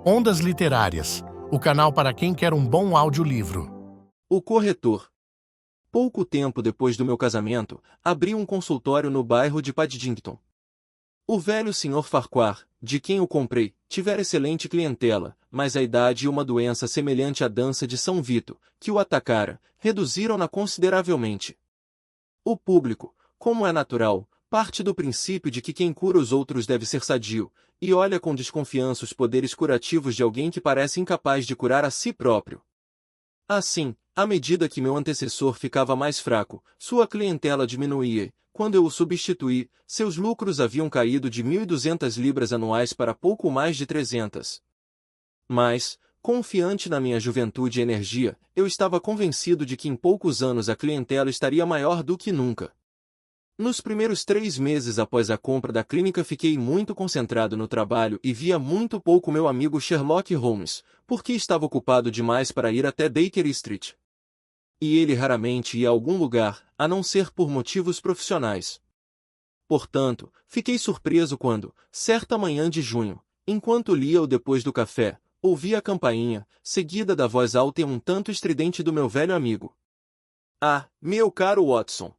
Ondas Literárias, o canal para quem quer um bom audiolivro. O corretor. Pouco tempo depois do meu casamento, abri um consultório no bairro de Paddington. O velho Sr. Farquhar, de quem o comprei, tivera excelente clientela, mas a idade e uma doença semelhante à dança de São Vito, que o atacara, reduziram-na consideravelmente. O público, como é natural, parte do princípio de que quem cura os outros deve ser sadio, e olha com desconfiança os poderes curativos de alguém que parece incapaz de curar a si próprio. Assim, à medida que meu antecessor ficava mais fraco, sua clientela diminuía e, quando eu o substituí, seus lucros haviam caído de 1.200 libras anuais para pouco mais de 300. Mas, confiante na minha juventude e energia, eu estava convencido de que em poucos anos a clientela estaria maior do que nunca. Nos primeiros 3 meses após a compra da clínica fiquei muito concentrado no trabalho e via muito pouco meu amigo Sherlock Holmes, porque estava ocupado demais para ir até Baker Street. E ele raramente ia a algum lugar, a não ser por motivos profissionais. Portanto, fiquei surpreso quando, certa manhã de junho, enquanto lia-o depois do café, ouvi a campainha, seguida da voz alta e um tanto estridente do meu velho amigo. "Ah, meu caro Watson!"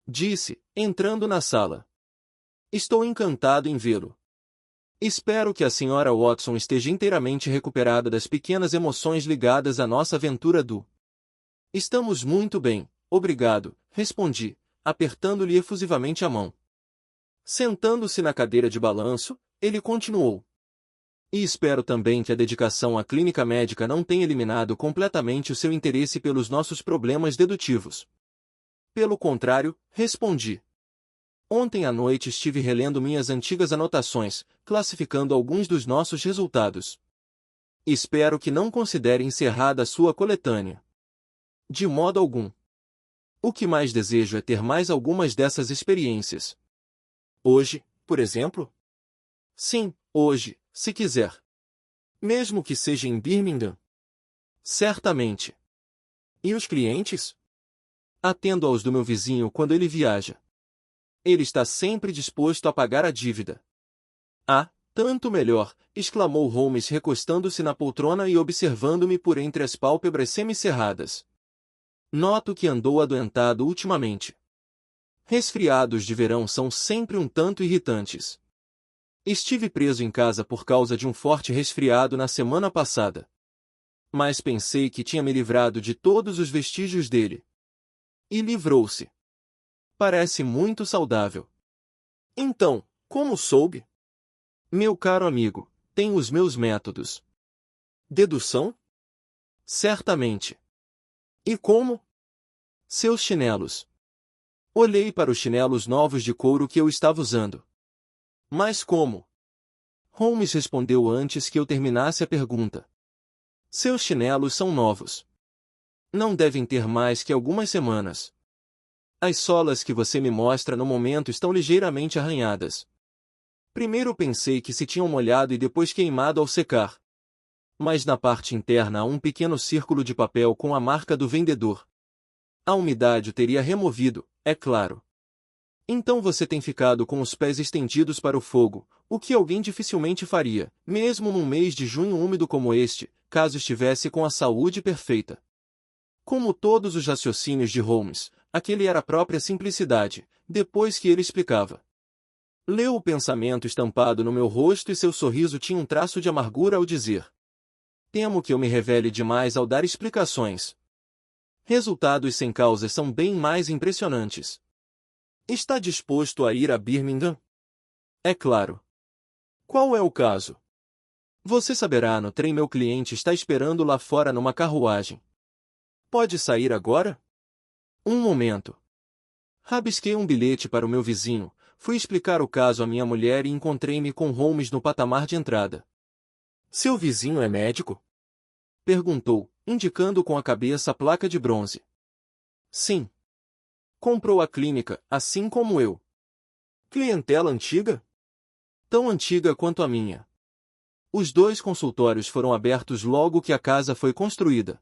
disse, entrando na sala. "Estou encantado em vê-lo. Espero que a senhora Watson esteja inteiramente recuperada das pequenas emoções ligadas à nossa aventura do... Estamos muito bem, obrigado, respondi, apertando-lhe efusivamente a mão. Sentando-se na cadeira de balanço, ele continuou. E espero também que a dedicação à clínica médica não tenha eliminado completamente o seu interesse pelos nossos problemas dedutivos. Pelo contrário, respondi. Ontem à noite estive relendo minhas antigas anotações, classificando alguns dos nossos resultados. Espero que não considere encerrada a sua coletânea. De modo algum. O que mais desejo é ter mais algumas dessas experiências. Hoje, por exemplo? Sim, hoje, se quiser. Mesmo que seja em Birmingham? Certamente. E os clientes? Atendo aos do meu vizinho quando ele viaja. Ele está sempre disposto a pagar a dívida. "Ah, tanto melhor!" exclamou Holmes recostando-se na poltrona e observando-me por entre as pálpebras semicerradas. "Noto que andou adoentado ultimamente. Resfriados de verão são sempre um tanto irritantes. Estive preso em casa por causa de um forte resfriado na semana passada. Mas pensei que tinha me livrado de todos os vestígios dele. E livrou-se. Parece muito saudável." "Então, como soube?" "Meu caro amigo, tenho os meus métodos." "Dedução?" "Certamente." "E como?" "Seus chinelos." Olhei para os chinelos novos de couro que eu estava usando. "Mas como?" Holmes respondeu antes que eu terminasse a pergunta. "Seus chinelos são novos. Não devem ter mais que algumas semanas. As solas que você me mostra no momento estão ligeiramente arranhadas. Primeiro pensei que se tinham molhado e depois queimado ao secar. Mas na parte interna há um pequeno círculo de papel com a marca do vendedor. A umidade o teria removido, é claro. Então você tem ficado com os pés estendidos para o fogo, o que alguém dificilmente faria, mesmo num mês de junho úmido como este, caso estivesse com a saúde perfeita." Como todos os raciocínios de Holmes, aquele era a própria simplicidade, depois que ele explicava. Leu o pensamento estampado no meu rosto e seu sorriso tinha um traço de amargura ao dizer. "Temo que eu me revele demais ao dar explicações. Resultados sem causas são bem mais impressionantes." "Está disposto a ir a Birmingham?" "É claro." "Qual é o caso?" "Você saberá no trem, meu cliente está esperando lá fora numa carruagem." "Pode sair agora?" "Um momento." Rabisquei um bilhete para o meu vizinho, fui explicar o caso à minha mulher e encontrei-me com Holmes no patamar de entrada. "Seu vizinho é médico?" perguntou, indicando com a cabeça a placa de bronze. "Sim." "Comprou a clínica, assim como eu." "Clientela antiga?" "Tão antiga quanto a minha." "Os 2 consultórios foram abertos logo que a casa foi construída."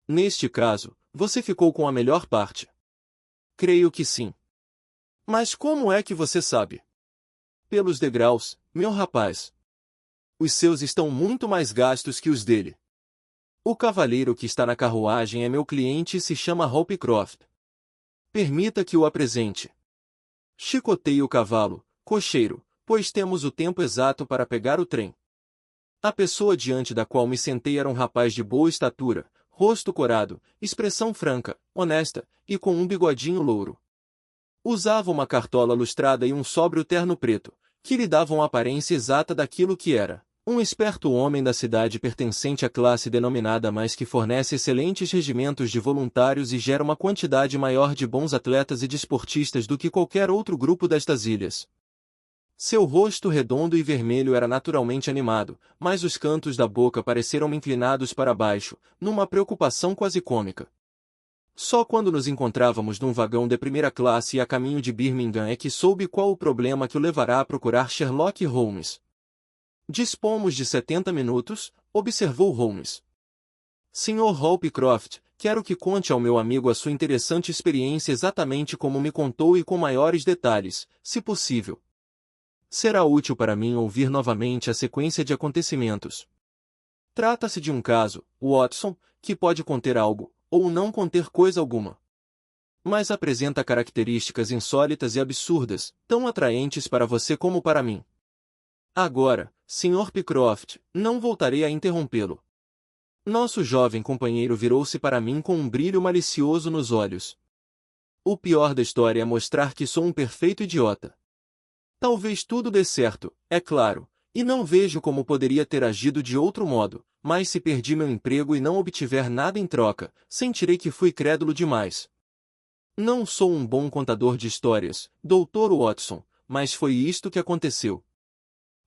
"Neste caso, você ficou com a melhor parte." "Creio que sim." "Mas como é que você sabe?" "Pelos degraus, meu rapaz." Os seus estão muito mais gastos que os dele. O cavalheiro que está na carruagem é meu cliente e se chama Hopcroft. Permita que o apresente. Chicoteie o cavalo, cocheiro, pois temos o tempo exato para pegar o trem. A pessoa diante da qual me sentei era um rapaz de boa estatura, rosto corado, expressão franca, honesta, e com um bigodinho louro. Usava uma cartola lustrada e um sóbrio terno preto, que lhe davam a aparência exata daquilo que era. Um esperto homem da cidade pertencente à classe denominada mas que fornece excelentes regimentos de voluntários e gera uma quantidade maior de bons atletas e desportistas do que qualquer outro grupo destas ilhas. Seu rosto redondo e vermelho era naturalmente animado, mas os cantos da boca pareceram inclinados para baixo, numa preocupação quase cômica. Só quando nos encontrávamos num vagão de primeira classe e a caminho de Birmingham é que soube qual o problema que o levará a procurar Sherlock Holmes. Dispomos de 70 minutos, observou Holmes. Sr. Hopcroft, quero que conte ao meu amigo a sua interessante experiência exatamente como me contou e com maiores detalhes, se possível. Será útil para mim ouvir novamente a sequência de acontecimentos. Trata-se de um caso, Watson, que pode conter algo, ou não conter coisa alguma. Mas apresenta características insólitas e absurdas, tão atraentes para você como para mim. Agora, Sr. Pycroft, não voltarei a interrompê-lo. Nosso jovem companheiro virou-se para mim com um brilho malicioso nos olhos. O pior da história é mostrar que sou um perfeito idiota. Talvez tudo dê certo, é claro, e não vejo como poderia ter agido de outro modo, mas se perdi meu emprego e não obtiver nada em troca, sentirei que fui crédulo demais. Não sou um bom contador de histórias, Dr. Watson, mas foi isto que aconteceu.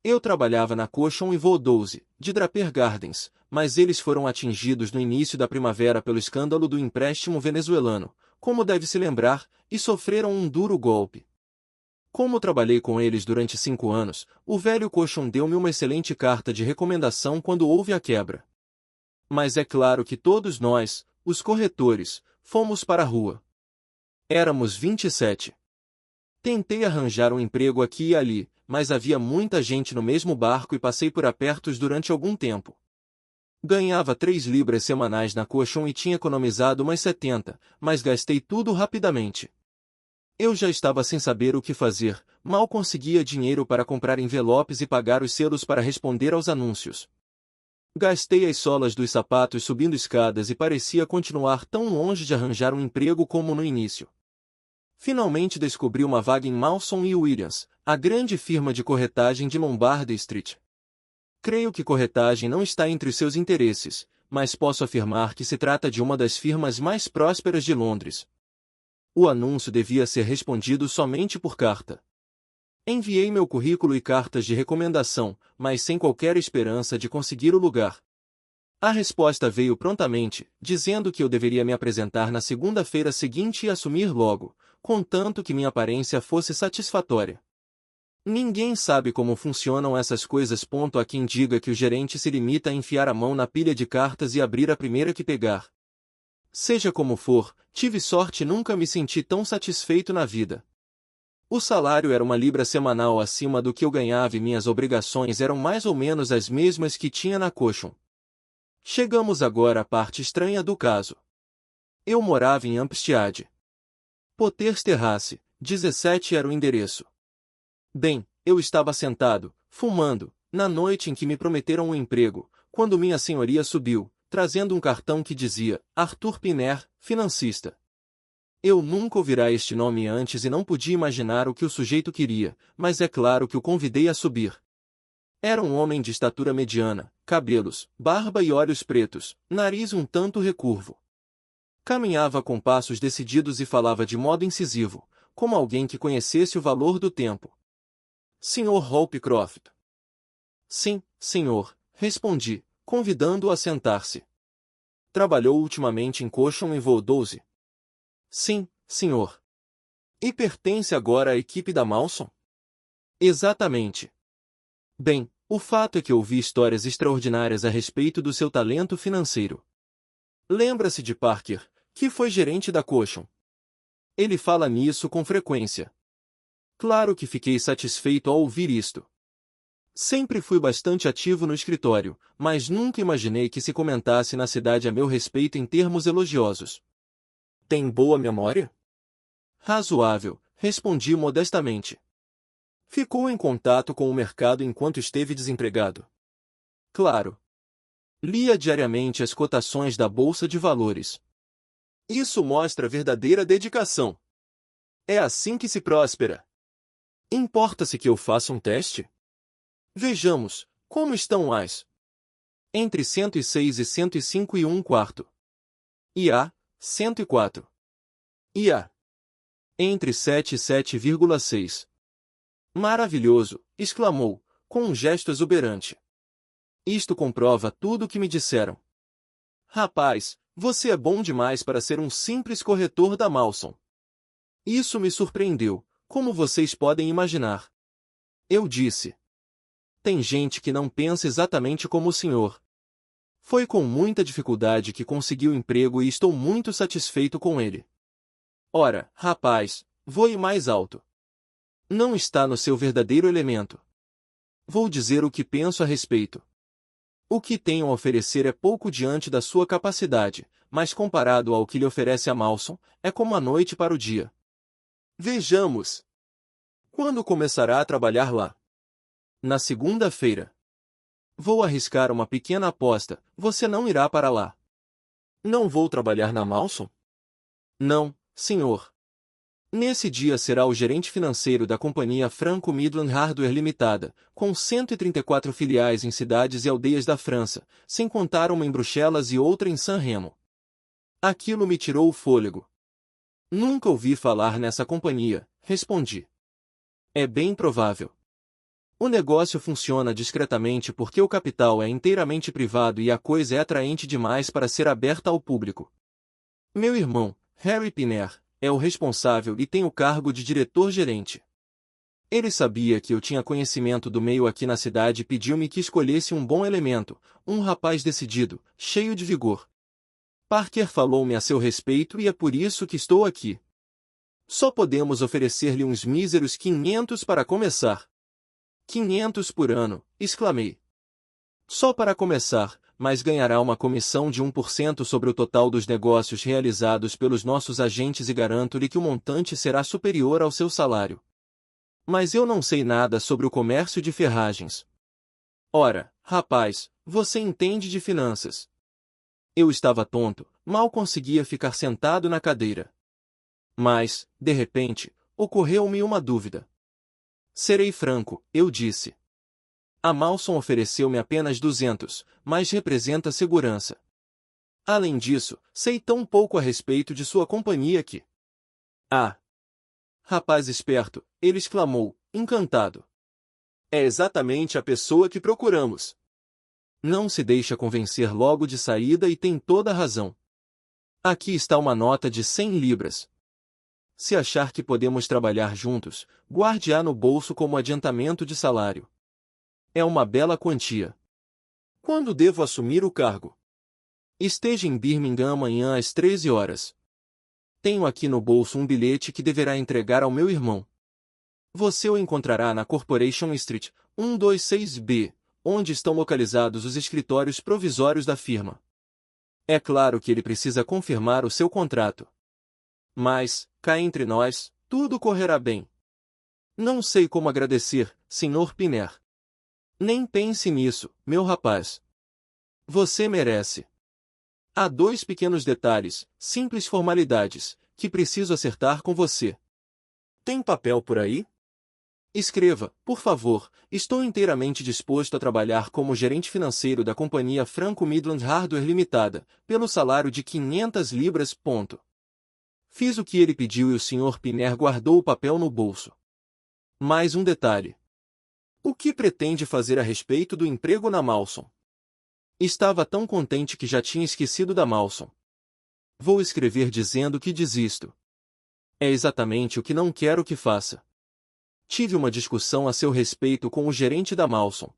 Eu trabalhava na Cochon e Voldose, de Draper Gardens, mas eles foram atingidos no início da primavera pelo escândalo do empréstimo venezuelano, como deve se lembrar, e sofreram um duro golpe. Como trabalhei com eles durante 5 anos, o velho Cochon deu-me uma excelente carta de recomendação quando houve a quebra. Mas é claro que todos nós, os corretores, fomos para a rua. Éramos 27. Tentei arranjar um emprego aqui e ali, mas havia muita gente no mesmo barco e passei por apertos durante algum tempo. Ganhava 3 libras semanais na Cochon e tinha economizado umas 70, mas gastei tudo rapidamente. Eu já estava sem saber o que fazer, mal conseguia dinheiro para comprar envelopes e pagar os selos para responder aos anúncios. Gastei as solas dos sapatos subindo escadas e parecia continuar tão longe de arranjar um emprego como no início. Finalmente descobri uma vaga em Mawson e Williams, a grande firma de corretagem de Lombard Street. Creio que corretagem não está entre os seus interesses, mas posso afirmar que se trata de uma das firmas mais prósperas de Londres. O anúncio devia ser respondido somente por carta. Enviei meu currículo e cartas de recomendação, mas sem qualquer esperança de conseguir o lugar. A resposta veio prontamente, dizendo que eu deveria me apresentar na segunda-feira seguinte e assumir logo, contanto que minha aparência fosse satisfatória. Ninguém sabe como funcionam essas coisas. Há quem diga que o gerente se limita a enfiar a mão na pilha de cartas e abrir a primeira que pegar. Seja como for, tive sorte e nunca me senti tão satisfeito na vida. O salário era 1 libra semanal acima do que eu ganhava e minhas obrigações eram mais ou menos as mesmas que tinha na Cochon. Chegamos agora à parte estranha do caso. Eu morava em Hampstead. Potters Terrace, 17 era o endereço. Bem, eu estava sentado, fumando, na noite em que me prometeram um emprego, quando minha senhoria subiu, trazendo um cartão que dizia, Arthur Piner, financista. Eu nunca ouvira este nome antes e não podia imaginar o que o sujeito queria, mas é claro que o convidei a subir. Era um homem de estatura mediana, cabelos, barba e olhos pretos, nariz um tanto recurvo. Caminhava com passos decididos e falava de modo incisivo, como alguém que conhecesse o valor do tempo. Sr. Hopcroft. Sim, senhor, respondi, convidando-o a sentar-se. Trabalhou ultimamente em Cochon e Voldose? Sim, senhor. E pertence agora à equipe da Mawson? Exatamente. Bem, o fato é que ouvi histórias extraordinárias a respeito do seu talento financeiro. Lembra-se de Parker, que foi gerente da Cochon? Ele fala nisso com frequência. Claro que fiquei satisfeito ao ouvir isto. Sempre fui bastante ativo no escritório, mas nunca imaginei que se comentasse na cidade a meu respeito em termos elogiosos. Tem boa memória? Razoável, respondi modestamente. Ficou em contato com o mercado enquanto esteve desempregado? Claro. Lia diariamente as cotações da Bolsa de Valores. Isso mostra verdadeira dedicação. É assim que se próspera. Importa-se que eu faça um teste? Vejamos, como estão as? Entre 106 e 105 e 1/4. IA, 104. IA. Entre 7 e 7,6. Maravilhoso, exclamou, com um gesto exuberante. Isto comprova tudo o que me disseram. Rapaz, você é bom demais para ser um simples corretor da Mawson. Isso me surpreendeu, como vocês podem imaginar. Eu disse. Tem gente que não pensa exatamente como o senhor. Foi com muita dificuldade que consegui o emprego e estou muito satisfeito com ele. Ora, rapaz, voe mais alto. Não está no seu verdadeiro elemento. Vou dizer o que penso a respeito. O que tenho a oferecer é pouco diante da sua capacidade, mas comparado ao que lhe oferece a Mawson, é como a noite para o dia. Vejamos. Quando começará a trabalhar lá? Na segunda-feira. Vou arriscar uma pequena aposta, você não irá para lá. Não vou trabalhar na Mawson? Não, senhor. Nesse dia será o gerente financeiro da companhia Franco Midland Hardware Limitada, com 134 filiais em cidades e aldeias da França, sem contar uma em Bruxelas e outra em San Remo. Aquilo me tirou o fôlego. Nunca ouvi falar nessa companhia, respondi. É bem provável. O negócio funciona discretamente porque o capital é inteiramente privado e a coisa é atraente demais para ser aberta ao público. Meu irmão, Harry Piner, é o responsável e tem o cargo de diretor-gerente. Ele sabia que eu tinha conhecimento do meio aqui na cidade e pediu-me que escolhesse um bom elemento, um rapaz decidido, cheio de vigor. Parker falou-me a seu respeito e é por isso que estou aqui. Só podemos oferecer-lhe uns míseros 500 para começar. 500 por ano, exclamei. Só para começar, mas ganhará uma comissão de 1% sobre o total dos negócios realizados pelos nossos agentes e garanto-lhe que o montante será superior ao seu salário. Mas eu não sei nada sobre o comércio de ferragens. Ora, rapaz, você entende de finanças. Eu estava tonto, mal conseguia ficar sentado na cadeira. Mas, de repente, ocorreu-me uma dúvida. Serei franco, eu disse. A Mawson ofereceu-me apenas 200, mas representa segurança. Além disso, sei tão pouco a respeito de sua companhia que... Ah! Rapaz esperto, ele exclamou, encantado. É exatamente a pessoa que procuramos. Não se deixa convencer logo de saída e tem toda a razão. Aqui está uma nota de 100 libras. Se achar que podemos trabalhar juntos, guarde-a no bolso como adiantamento de salário. É uma bela quantia. Quando devo assumir o cargo? Esteja em Birmingham amanhã às 13 horas. Tenho aqui no bolso um bilhete que deverá entregar ao meu irmão. Você o encontrará na Corporation Street, 126B, onde estão localizados os escritórios provisórios da firma. É claro que ele precisa confirmar o seu contrato. Mas, cá entre nós, tudo correrá bem. Não sei como agradecer, Sr. Piner. Nem pense nisso, meu rapaz. Você merece. Há 2 pequenos detalhes, simples formalidades, que preciso acertar com você. Tem papel por aí? Escreva, por favor, estou inteiramente disposto a trabalhar como gerente financeiro da companhia Franco Midland Hardware Limitada, pelo salário de 500 libras. Fiz o que ele pediu e o Sr. Piner guardou o papel no bolso. Mais um detalhe. O que pretende fazer a respeito do emprego na Mawson? Estava tão contente que já tinha esquecido da Mawson. Vou escrever dizendo que desisto. É exatamente o que não quero que faça. Tive uma discussão a seu respeito com o gerente da Mawson.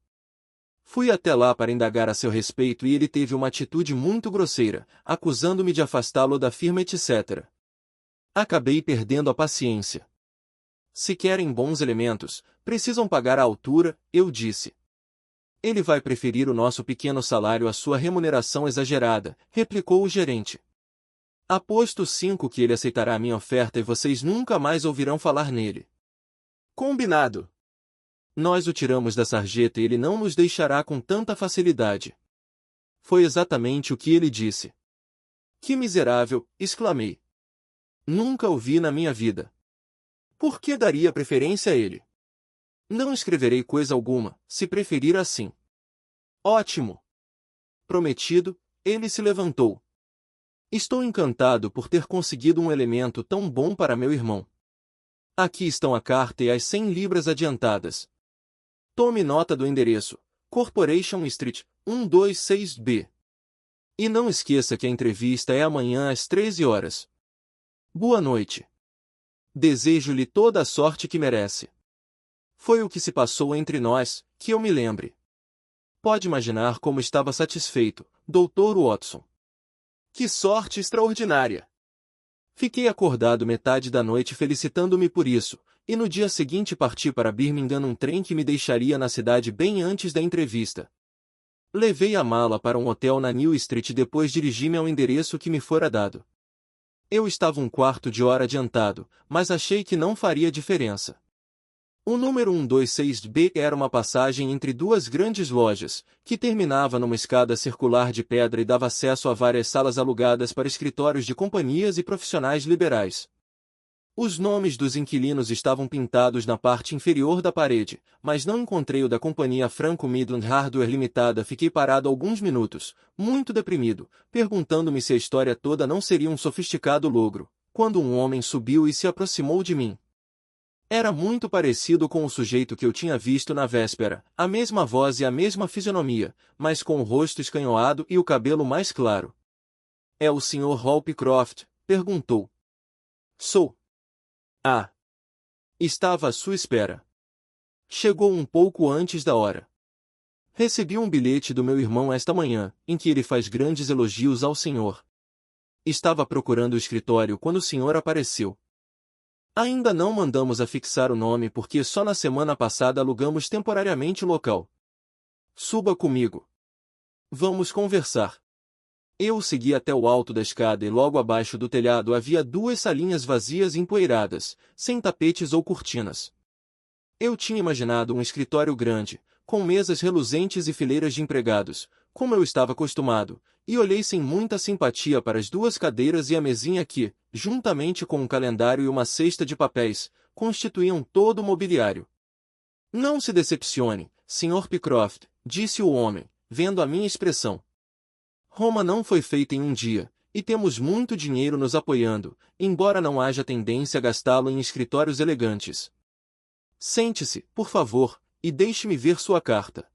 Fui até lá para indagar a seu respeito e ele teve uma atitude muito grosseira, acusando-me de afastá-lo da firma etc. Acabei perdendo a paciência. Se querem bons elementos, precisam pagar à altura, eu disse. Ele vai preferir o nosso pequeno salário à sua remuneração exagerada, replicou o gerente. Aposto 5 que ele aceitará minha oferta e vocês nunca mais ouvirão falar nele. Combinado. Nós o tiramos da sarjeta e ele não nos deixará com tanta facilidade. Foi exatamente o que ele disse. Que miserável, exclamei. Nunca o vi na minha vida. Por que daria preferência a ele? Não escreverei coisa alguma, se preferir assim. Ótimo. Prometido, ele se levantou. Estou encantado por ter conseguido um elemento tão bom para meu irmão. Aqui estão a carta e as 100 libras adiantadas. Tome nota do endereço, Corporation Street, 126B. E não esqueça que a entrevista é amanhã às 13 horas. Boa noite. Desejo-lhe toda a sorte que merece. Foi o que se passou entre nós, que eu me lembre. Pode imaginar como estava satisfeito, Dr. Watson. Que sorte extraordinária! Fiquei acordado metade da noite felicitando-me por isso, e no dia seguinte parti para Birmingham num trem que me deixaria na cidade bem antes da entrevista. Levei a mala para um hotel na New Street e depois dirigi-me ao endereço que me fora dado. Eu estava um quarto de hora adiantado, mas achei que não faria diferença. O número 126B era uma passagem entre duas grandes lojas, que terminava numa escada circular de pedra e dava acesso a várias salas alugadas para escritórios de companhias e profissionais liberais. Os nomes dos inquilinos estavam pintados na parte inferior da parede, mas não encontrei o da companhia Franco Midland Hardware Limitada. Fiquei parado alguns minutos, muito deprimido, perguntando-me se a história toda não seria um sofisticado logro, quando um homem subiu e se aproximou de mim. Era muito parecido com o sujeito que eu tinha visto na véspera, a mesma voz e a mesma fisionomia, mas com o rosto escanhoado e o cabelo mais claro. É o Sr. Hall Pycroft? Perguntou. Sou. Ah. Estava à sua espera. Chegou um pouco antes da hora. Recebi um bilhete do meu irmão esta manhã, em que ele faz grandes elogios ao senhor. Estava procurando o escritório quando o senhor apareceu. Ainda não mandamos afixar o nome porque só na semana passada alugamos temporariamente o local. Suba comigo. Vamos conversar. Eu o segui até o alto da escada e logo abaixo do telhado havia duas salinhas vazias e empoeiradas, sem tapetes ou cortinas. Eu tinha imaginado um escritório grande, com mesas reluzentes e fileiras de empregados, como eu estava acostumado, e olhei sem muita simpatia para as duas cadeiras e a mesinha que, juntamente com um calendário e uma cesta de papéis, constituíam todo o mobiliário. Não se decepcione, Sr. Pycroft, disse o homem, vendo a minha expressão. Roma não foi feita em um dia, e temos muito dinheiro nos apoiando, embora não haja tendência a gastá-lo em escritórios elegantes. Sente-se, por favor, e deixe-me ver sua carta.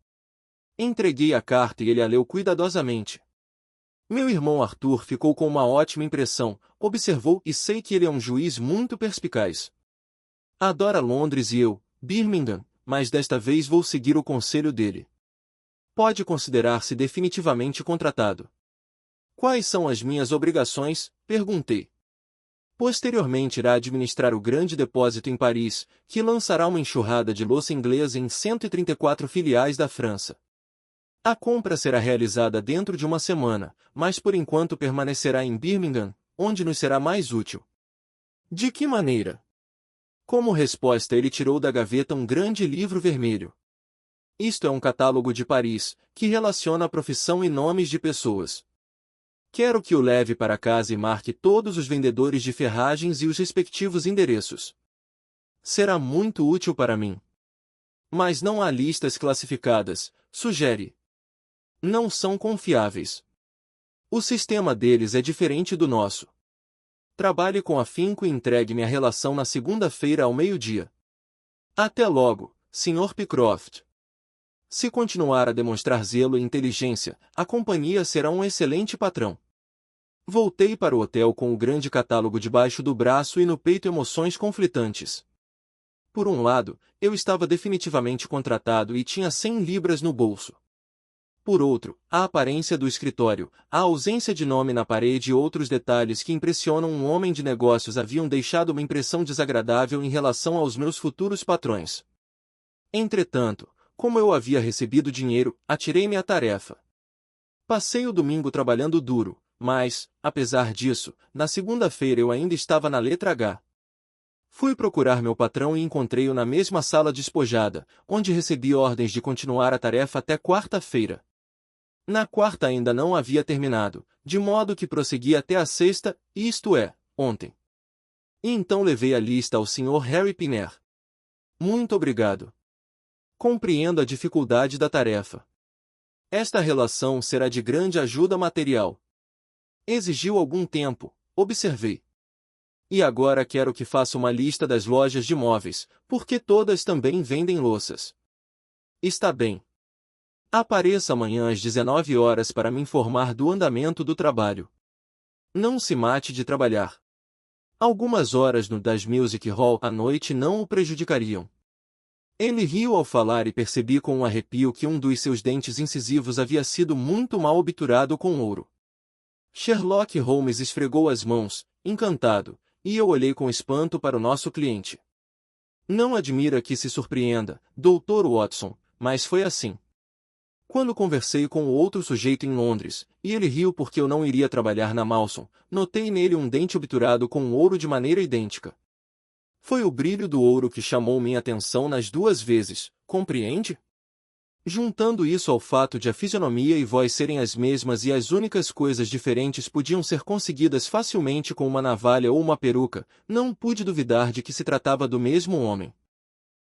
Entreguei a carta e ele a leu cuidadosamente. Meu irmão Arthur ficou com uma ótima impressão, observou e sei que ele é um juiz muito perspicaz. Adora Londres e eu, Birmingham, mas desta vez vou seguir o conselho dele. Pode considerar-se definitivamente contratado. Quais são as minhas obrigações? Perguntei. Posteriormente irá administrar o grande depósito em Paris, que lançará uma enxurrada de louça inglesa em 134 filiais da França. A compra será realizada dentro de uma semana, mas por enquanto permanecerá em Birmingham, onde nos será mais útil. De que maneira? Como resposta ele tirou da gaveta um grande livro vermelho. Isto é um catálogo de Paris, que relaciona a profissão e nomes de pessoas. Quero que o leve para casa e marque todos os vendedores de ferragens e os respectivos endereços. Será muito útil para mim. Mas não há listas classificadas, sugere. Não são confiáveis. O sistema deles é diferente do nosso. Trabalhe com afinco e entregue-me a relação na segunda-feira ao meio-dia. Até logo, Sr. Pycroft. Se continuar a demonstrar zelo e inteligência, a companhia será um excelente patrão. Voltei para o hotel com o grande catálogo debaixo do braço e no peito emoções conflitantes. Por um lado, eu estava definitivamente contratado e tinha 100 libras no bolso. Por outro, a aparência do escritório, a ausência de nome na parede e outros detalhes que impressionam um homem de negócios haviam deixado uma impressão desagradável em relação aos meus futuros patrões. Entretanto, Como eu havia recebido dinheiro, atirei-me à tarefa. Passei o domingo trabalhando duro, mas, apesar disso, na segunda-feira eu ainda estava na letra H. Fui procurar meu patrão e encontrei-o na mesma sala despojada, onde recebi ordens de continuar a tarefa até quarta-feira. Na quarta ainda não havia terminado, de modo que prossegui até a sexta, isto é, ontem. E então levei a lista ao Sr. Harry Pinner. Muito obrigado. Compreendo a dificuldade da tarefa. Esta relação será de grande ajuda material. Exigiu algum tempo, observei. E agora quero que faça uma lista das lojas de móveis, porque todas também vendem louças. Está bem. Apareça amanhã às 19 horas para me informar do andamento do trabalho. Não se mate de trabalhar. Algumas horas no Das Music Hall à noite não o prejudicariam. Ele riu ao falar e percebi com um arrepio que um dos seus dentes incisivos havia sido muito mal obturado com ouro. Sherlock Holmes esfregou as mãos, encantado, e eu olhei com espanto para o nosso cliente. Não admira que se surpreenda, Dr. Watson, mas foi assim. Quando conversei com o outro sujeito em Londres, e ele riu porque eu não iria trabalhar na Mawson, notei nele um dente obturado com ouro de maneira idêntica. Foi o brilho do ouro que chamou minha atenção nas duas vezes, compreende? Juntando isso ao fato de a fisionomia e voz serem as mesmas e as únicas coisas diferentes podiam ser conseguidas facilmente com uma navalha ou uma peruca, não pude duvidar de que se tratava do mesmo homem.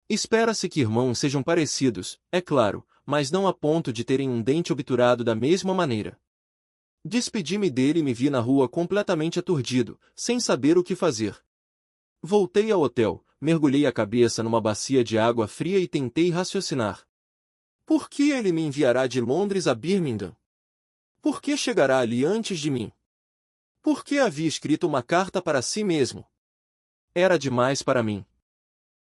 Espera-se que irmãos sejam parecidos, é claro, mas não a ponto de terem um dente obturado da mesma maneira. Despedi-me dele e me vi na rua completamente aturdido, sem saber o que fazer. Voltei ao hotel, mergulhei a cabeça numa bacia de água fria e tentei raciocinar. Por que ele me enviará de Londres a Birmingham? Por que chegará ali antes de mim? Por que havia escrito uma carta para si mesmo? Era demais para mim.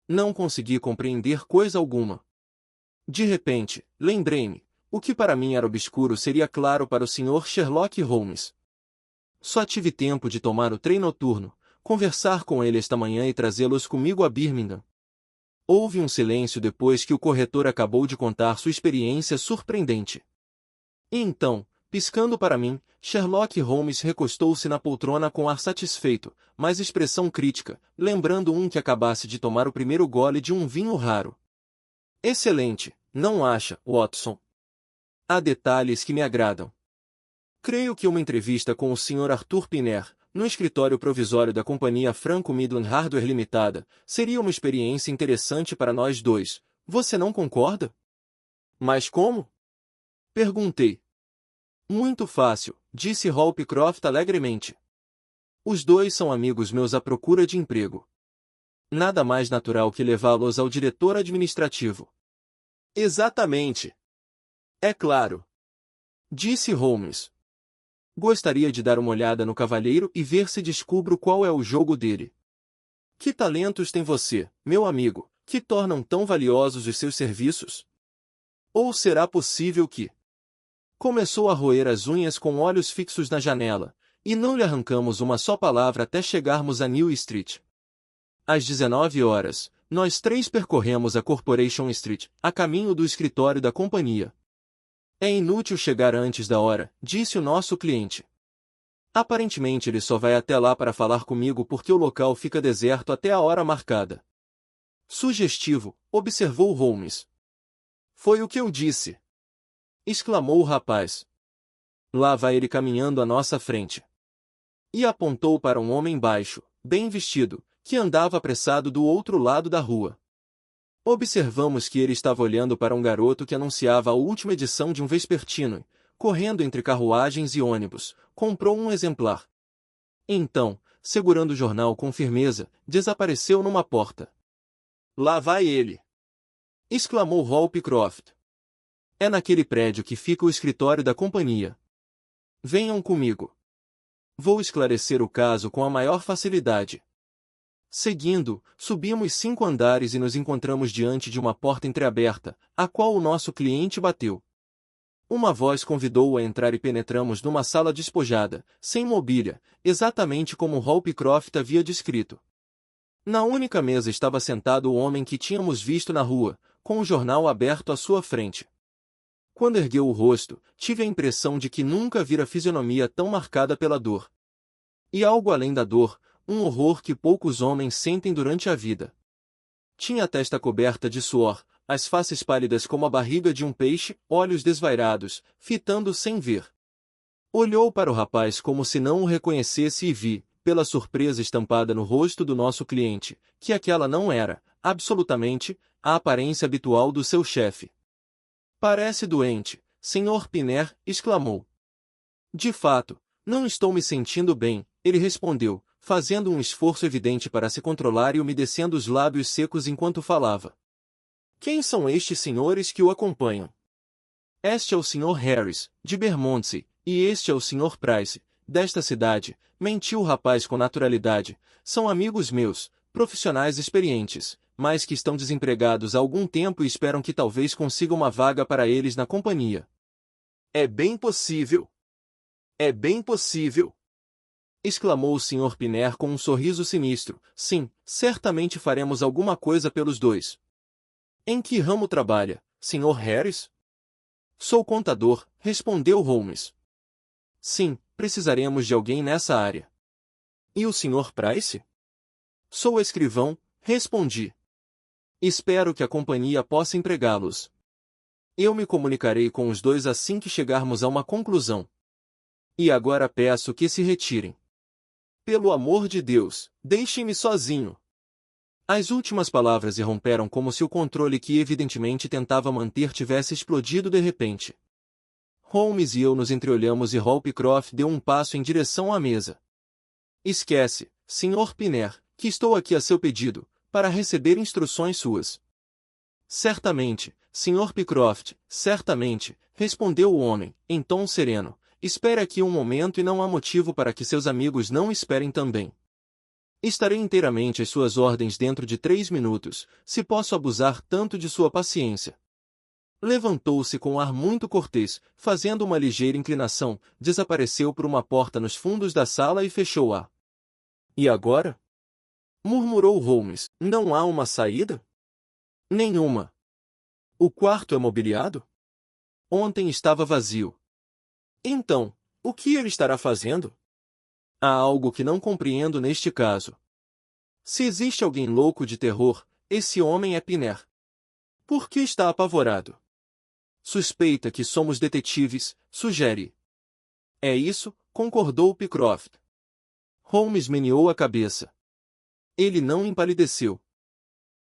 Não consegui compreender coisa alguma. De repente, lembrei-me, o que para mim era obscuro seria claro para o Sr. Sherlock Holmes. Só tive tempo de tomar o trem noturno, conversar com ele esta manhã e trazê-los comigo a Birmingham. Houve um silêncio depois que o corretor acabou de contar sua experiência surpreendente. E então, piscando para mim, Sherlock Holmes recostou-se na poltrona com ar satisfeito, mas expressão crítica, lembrando um que acabasse de tomar o primeiro gole de um vinho raro. Excelente, não acha, Watson? Há detalhes que me agradam. Creio que uma entrevista com o Sr. Arthur Pinner, no escritório provisório da companhia Franco Midland Hardware Limitada, seria uma experiência interessante para nós dois. Você não concorda? Mas como? Perguntei. Muito fácil, disse Hopcroft alegremente. Os dois são amigos meus à procura de emprego. Nada mais natural que levá-los ao diretor administrativo. Exatamente. É claro. Disse Holmes. Gostaria de dar uma olhada no cavalheiro e ver se descubro qual é o jogo dele. Que talentos tem você, meu amigo, que tornam tão valiosos os seus serviços? Ou será possível que... Começou a roer as unhas com olhos fixos na janela, e não lhe arrancamos uma só palavra até chegarmos a New Street. Às 19 horas, nós três percorremos a Corporation Street, a caminho do escritório da companhia. É inútil chegar antes da hora, disse o nosso cliente. Aparentemente ele só vai até lá para falar comigo porque o local fica deserto até a hora marcada. Sugestivo, observou Holmes. Foi o que eu disse. Exclamou o rapaz. Lá vai ele caminhando à nossa frente. E apontou para um homem baixo, bem vestido, que andava apressado do outro lado da rua. Observamos que ele estava olhando para um garoto que anunciava a última edição de um vespertino e, correndo entre carruagens e ônibus, comprou um exemplar. Então, segurando o jornal com firmeza, desapareceu numa porta. Lá vai ele! Exclamou Hopcroft. É naquele prédio que fica o escritório da companhia. Venham comigo. Vou esclarecer o caso com a maior facilidade. Seguindo, subimos 5 andares e nos encontramos diante de uma porta entreaberta, a qual o nosso cliente bateu. Uma voz convidou-o a entrar e penetramos numa sala despojada, sem mobília, exatamente como Hopcroft havia descrito. Na única mesa estava sentado o homem que tínhamos visto na rua, com o jornal aberto à sua frente. Quando ergueu o rosto, tive a impressão de que nunca vira fisionomia tão marcada pela dor. E algo além da dor, um horror que poucos homens sentem durante a vida. Tinha a testa coberta de suor, as faces pálidas como a barriga de um peixe, olhos desvairados, fitando sem ver. Olhou para o rapaz como se não o reconhecesse e vi, pela surpresa estampada no rosto do nosso cliente, que aquela não era, absolutamente, a aparência habitual do seu chefe. Parece doente, Sr. Piner, exclamou. De fato, não estou me sentindo bem, ele respondeu, fazendo um esforço evidente para se controlar e umedecendo os lábios secos enquanto falava. Quem são estes senhores que o acompanham? Este é o Sr. Harris, de Bermondsey, e este é o Sr. Price, desta cidade, mentiu o rapaz com naturalidade. São amigos meus, profissionais experientes, mas que estão desempregados há algum tempo e esperam que talvez consiga uma vaga para eles na companhia. É bem possível. É bem possível. Exclamou o Sr. Piner com um sorriso sinistro. Sim, certamente faremos alguma coisa pelos dois. Em que ramo trabalha, Sr. Harris? Sou contador, respondeu Holmes. Sim, precisaremos de alguém nessa área. E o Sr. Price? Sou escrivão, respondi. Espero que a companhia possa empregá-los. Eu me comunicarei com os dois assim que chegarmos a uma conclusão. E agora peço que se retirem. Pelo amor de Deus, deixem-me sozinho. As últimas palavras irromperam como se o controle que evidentemente tentava manter tivesse explodido de repente. Holmes e eu nos entreolhamos e Holmcroft deu um passo em direção à mesa. Esquece, Sr. Piner, que estou aqui a seu pedido, para receber instruções suas. Certamente, Sr. Pycroft, certamente, respondeu o homem, em tom sereno. Espere aqui um momento e não há motivo para que seus amigos não esperem também. Estarei inteiramente às suas ordens dentro de 3 minutos, se posso abusar tanto de sua paciência. Levantou-se com um ar muito cortês, fazendo uma ligeira inclinação, desapareceu por uma porta nos fundos da sala e fechou-a. E agora? Murmurou Holmes, não há uma saída? Nenhuma. O quarto é mobiliado? Ontem estava vazio. Então, o que ele estará fazendo? Há algo que não compreendo neste caso. Se existe alguém louco de terror, esse homem é Piner. Por que está apavorado? Suspeita que somos detetives, sugere. É isso, concordou Pycroft. Holmes meneou a cabeça. Ele não empalideceu.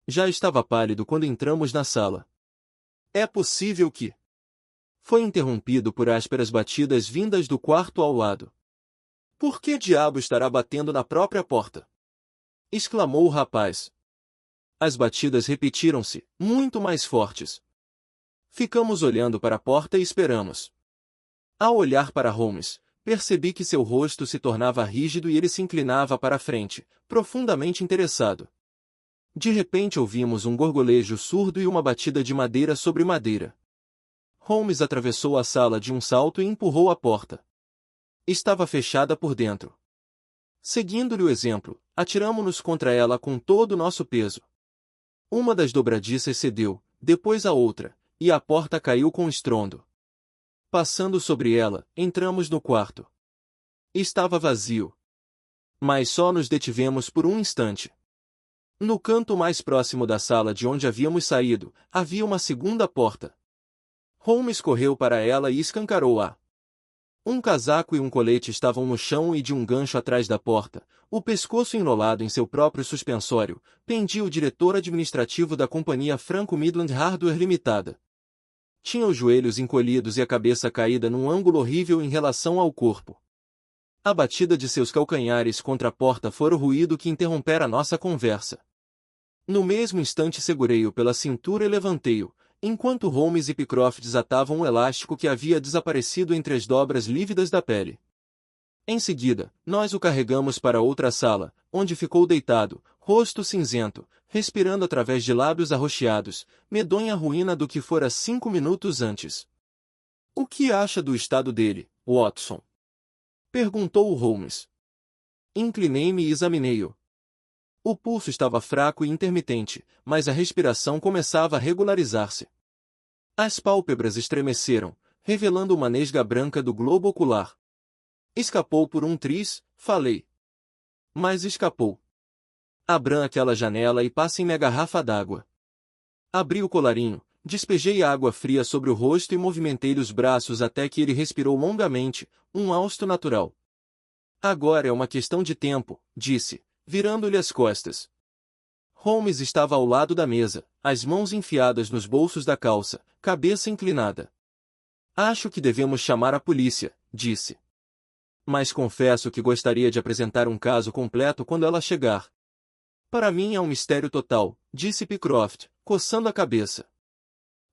Já estava pálido quando entramos na sala. É possível que... Foi interrompido por ásperas batidas vindas do quarto ao lado. Por que diabo estará batendo na própria porta? Exclamou o rapaz. As batidas repetiram-se, muito mais fortes. Ficamos olhando para a porta e esperamos. Ao olhar para Holmes, percebi que seu rosto se tornava rígido e ele se inclinava para a frente, profundamente interessado. De repente ouvimos um gorgolejo surdo e uma batida de madeira sobre madeira. Holmes atravessou a sala de um salto e empurrou a porta. Estava fechada por dentro. Seguindo-lhe o exemplo, atiramo-nos contra ela com todo o nosso peso. Uma das dobradiças cedeu, depois a outra, e a porta caiu com estrondo. Passando sobre ela, entramos no quarto. Estava vazio. Mas só nos detivemos por um instante. No canto mais próximo da sala de onde havíamos saído, havia uma segunda porta. Holmes correu para ela e escancarou-a. Um casaco e um colete estavam no chão e de um gancho atrás da porta, o pescoço enrolado em seu próprio suspensório, pendia o diretor administrativo da companhia Franco Midland Hardware Limitada. Tinha os joelhos encolhidos e a cabeça caída num ângulo horrível em relação ao corpo. A batida de seus calcanhares contra a porta fora o ruído que interrompera nossa conversa. No mesmo instante segurei-o pela cintura e levantei-o, enquanto Holmes e Pycroft desatavam um elástico que havia desaparecido entre as dobras lívidas da pele. Em seguida, nós o carregamos para outra sala, onde ficou deitado, rosto cinzento, respirando através de lábios arroxeados, medonha ruína do que fora 5 minutos antes. O que acha do estado dele, Watson? Perguntou Holmes. Inclinei-me e examinei-o. O pulso estava fraco e intermitente, mas a respiração começava a regularizar-se. As pálpebras estremeceram, revelando uma nesga branca do globo ocular. Escapou por um triz, falei. Mas escapou. Abram aquela janela e passem-me a garrafa d'água. Abri o colarinho, despejei água fria sobre o rosto e movimentei-lhe os braços até que ele respirou longamente, um hausto natural. Agora é uma questão de tempo, disse, virando-lhe as costas. Holmes estava ao lado da mesa, as mãos enfiadas nos bolsos da calça, cabeça inclinada. Acho que devemos chamar a polícia, disse. Mas confesso que gostaria de apresentar um caso completo quando ela chegar. Para mim é um mistério total, disse Pycroft, coçando a cabeça.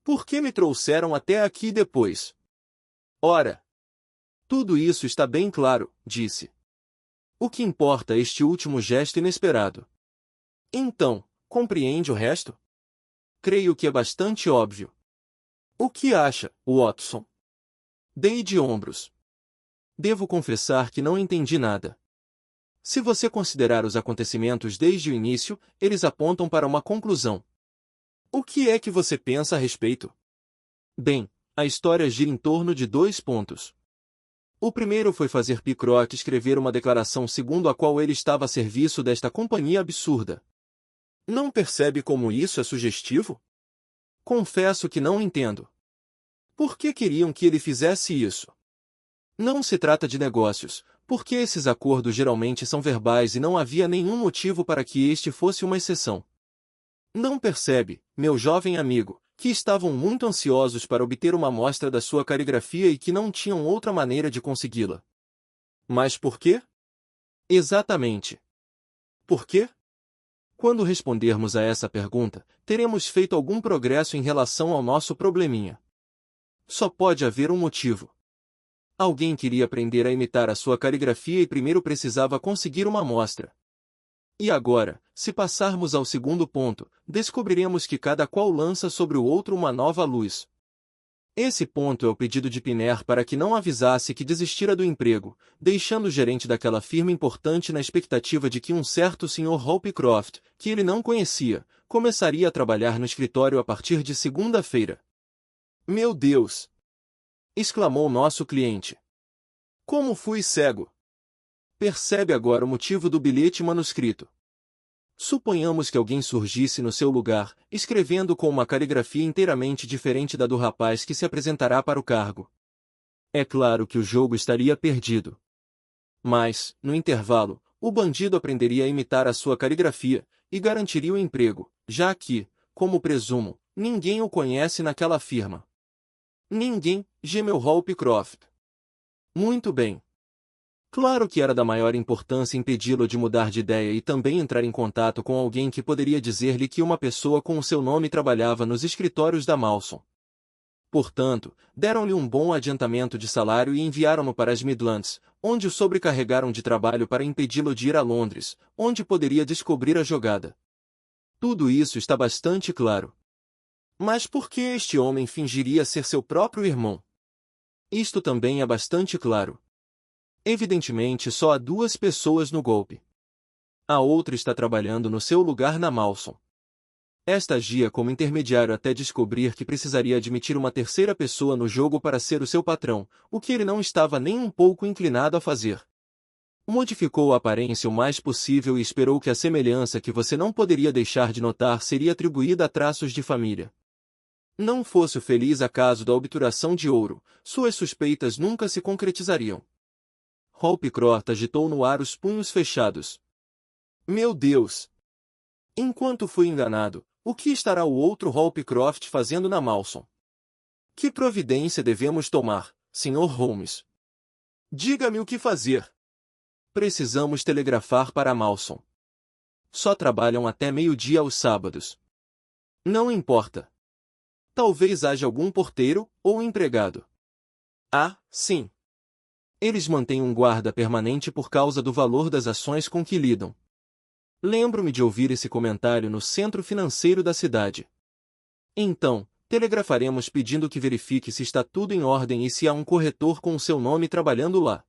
Por que me trouxeram até aqui depois? Ora, tudo isso está bem claro, disse. O que importa é este último gesto inesperado. Então, compreende o resto? Creio que é bastante óbvio. O que acha, Watson? Dei de ombros. Devo confessar que não entendi nada. Se você considerar os acontecimentos desde o início, eles apontam para uma conclusão. O que é que você pensa a respeito? Bem, a história gira em torno de 2 pontos. O primeiro foi fazer Pycroft escrever uma declaração segundo a qual ele estava a serviço desta companhia absurda. Não percebe como isso é sugestivo? Confesso que não entendo. Por que queriam que ele fizesse isso? Não se trata de negócios, porque esses acordos geralmente são verbais e não havia nenhum motivo para que este fosse uma exceção. Não percebe, meu jovem amigo, que estavam muito ansiosos para obter uma amostra da sua caligrafia e que não tinham outra maneira de consegui-la. Mas por quê? Exatamente. Por quê? Quando respondermos a essa pergunta, teremos feito algum progresso em relação ao nosso probleminha. Só pode haver um motivo. Alguém queria aprender a imitar a sua caligrafia e primeiro precisava conseguir uma amostra. E agora, se passarmos ao segundo ponto, descobriremos que cada qual lança sobre o outro uma nova luz. Esse ponto é o pedido de Piner para que não avisasse que desistira do emprego, deixando o gerente daquela firma importante na expectativa de que um certo Sr. Hall Pycroft, que ele não conhecia, começaria a trabalhar no escritório a partir de segunda-feira. Meu Deus! Exclamou nosso cliente. Como fui cego! Percebe agora o motivo do bilhete manuscrito. Suponhamos que alguém surgisse no seu lugar, escrevendo com uma caligrafia inteiramente diferente da do rapaz que se apresentará para o cargo. É claro que o jogo estaria perdido. Mas, no intervalo, o bandido aprenderia a imitar a sua caligrafia, e garantiria o emprego, já que, como presumo, ninguém o conhece naquela firma. Ninguém, gemeu Hall Pycroft. Muito bem. Claro que era da maior importância impedi-lo de mudar de ideia e também entrar em contato com alguém que poderia dizer-lhe que uma pessoa com o seu nome trabalhava nos escritórios da Mawson. Portanto, deram-lhe um bom adiantamento de salário e enviaram-no para as Midlands, onde o sobrecarregaram de trabalho para impedi-lo de ir a Londres, onde poderia descobrir a jogada. Tudo isso está bastante claro. Mas por que este homem fingiria ser seu próprio irmão? Isto também é bastante claro. Evidentemente só há 2 pessoas no golpe. A outra está trabalhando no seu lugar na Mawson. Esta agia como intermediário até descobrir que precisaria admitir uma terceira pessoa no jogo para ser o seu patrão, o que ele não estava nem um pouco inclinado a fazer. Modificou a aparência o mais possível e esperou que a semelhança que você não poderia deixar de notar seria atribuída a traços de família. Não fosse o feliz acaso da obturação de ouro, suas suspeitas nunca se concretizariam. Hall Pycroft agitou no ar os punhos fechados. Meu Deus! Enquanto fui enganado, o que estará o outro Hall Pycroft fazendo na Mawson? Que providência devemos tomar, Sr. Holmes? Diga-me o que fazer. Precisamos telegrafar para a Mawson. Só trabalham até meio-dia aos sábados. Não importa. Talvez haja algum porteiro ou empregado. Ah, sim. Eles mantêm um guarda permanente por causa do valor das ações com que lidam. Lembro-me de ouvir esse comentário no centro financeiro da cidade. Então, telegrafaremos pedindo que verifique se está tudo em ordem e se há um corretor com o seu nome trabalhando lá.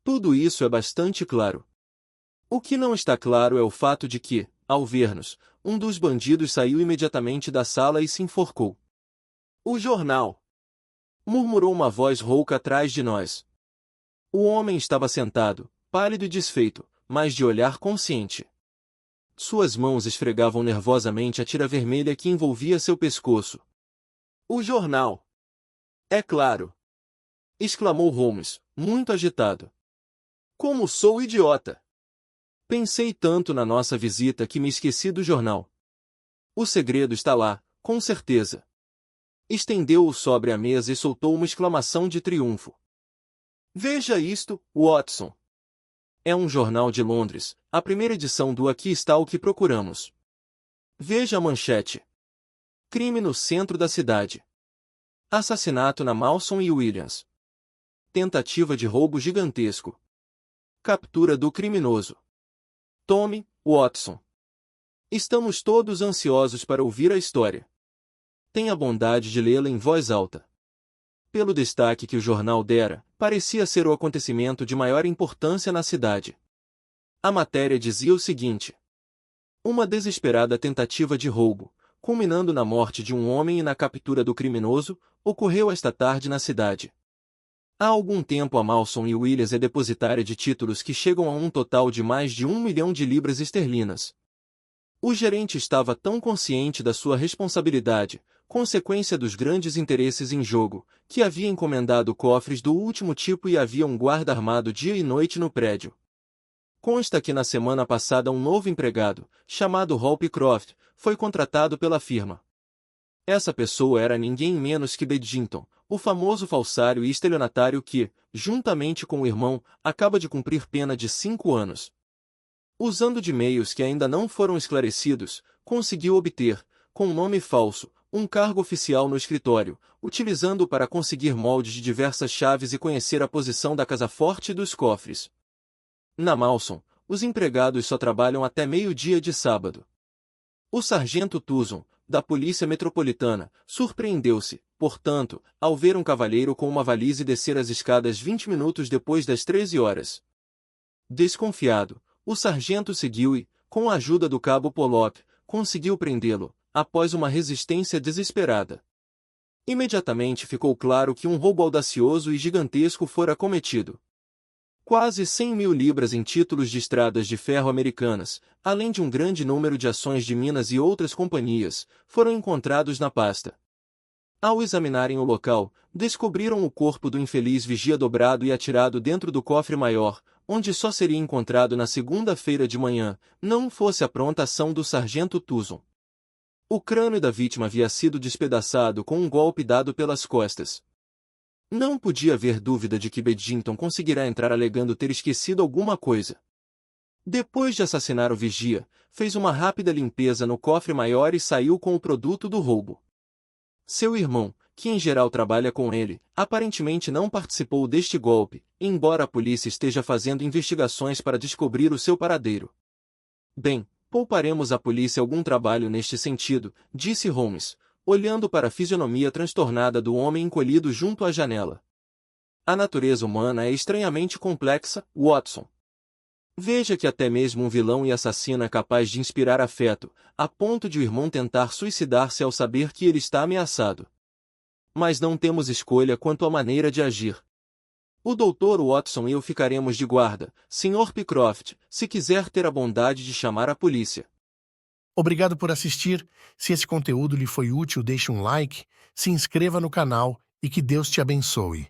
Tudo isso é bastante claro. O que não está claro é o fato de que, ao ver-nos, um dos bandidos saiu imediatamente da sala e se enforcou. O jornal! Murmurou uma voz rouca atrás de nós. O homem estava sentado, pálido e desfeito, mas de olhar consciente. Suas mãos esfregavam nervosamente a tira vermelha que envolvia seu pescoço. O jornal! É claro! Exclamou Holmes, muito agitado. Como sou idiota! Pensei tanto na nossa visita que me esqueci do jornal. O segredo está lá, com certeza. Estendeu-o sobre a mesa e soltou uma exclamação de triunfo. Veja isto, Watson. É um jornal de Londres, a primeira edição do Aqui está o que procuramos. Veja a manchete. Crime no centro da cidade. Assassinato na Mawson e Williams. Tentativa de roubo gigantesco. Captura do criminoso. Tome, Watson. Estamos todos ansiosos para ouvir a história. Tenha a bondade de lê-la em voz alta. Pelo destaque que o jornal dera, parecia ser o acontecimento de maior importância na cidade. A matéria dizia o seguinte: uma desesperada tentativa de roubo, culminando na morte de um homem e na captura do criminoso, ocorreu esta tarde na cidade. Há algum tempo a Mawson e Williams é depositária de títulos que chegam a um total de mais de 1 milhão de libras esterlinas. O gerente estava tão consciente da sua responsabilidade, consequência dos grandes interesses em jogo, que havia encomendado cofres do último tipo e havia um guarda armado dia e noite no prédio. Consta que na semana passada um novo empregado, chamado Hall Pycroft, foi contratado pela firma. Essa pessoa era ninguém menos que Bedington, o famoso falsário e estelionatário que, juntamente com o irmão, acaba de cumprir pena de 5 anos. Usando de meios que ainda não foram esclarecidos, conseguiu obter, com um nome falso, um cargo oficial no escritório, utilizando-o para conseguir moldes de diversas chaves e conhecer a posição da casa-forte e dos cofres. Na Mawson, os empregados só trabalham até meio-dia de sábado. O sargento Tuzon, da Polícia Metropolitana, surpreendeu-se, portanto, ao ver um cavalheiro com uma valise descer as escadas 20 minutos depois das 13 horas. Desconfiado, o sargento seguiu e, com a ajuda do cabo Pollock, conseguiu prendê-lo, após uma resistência desesperada. Imediatamente ficou claro que um roubo audacioso e gigantesco fora cometido. Quase 100 mil libras em títulos de estradas de ferro americanas, além de um grande número de ações de Minas e outras companhias, foram encontrados na pasta. Ao examinarem o local, descobriram o corpo do infeliz vigia dobrado e atirado dentro do cofre maior, onde só seria encontrado na segunda-feira de manhã, não fosse a pronta ação do sargento Tuzon. O crânio da vítima havia sido despedaçado com um golpe dado pelas costas. Não podia haver dúvida de que Bedington conseguirá entrar alegando ter esquecido alguma coisa. Depois de assassinar o vigia, fez uma rápida limpeza no cofre maior e saiu com o produto do roubo. Seu irmão, que em geral trabalha com ele, aparentemente não participou deste golpe, embora a polícia esteja fazendo investigações para descobrir o seu paradeiro. Bem, pouparemos à polícia algum trabalho neste sentido, disse Holmes, olhando para a fisionomia transtornada do homem encolhido junto à janela. A natureza humana é estranhamente complexa, Watson. Veja que até mesmo um vilão e assassino é capaz de inspirar afeto, a ponto de o irmão tentar suicidar-se ao saber que ele está ameaçado. Mas não temos escolha quanto à maneira de agir. O Dr. Watson e eu ficaremos de guarda, Sr. Pycroft, se quiser ter a bondade de chamar a polícia. Obrigado por assistir. Se esse conteúdo lhe foi útil, deixe um like, se inscreva no canal e que Deus te abençoe.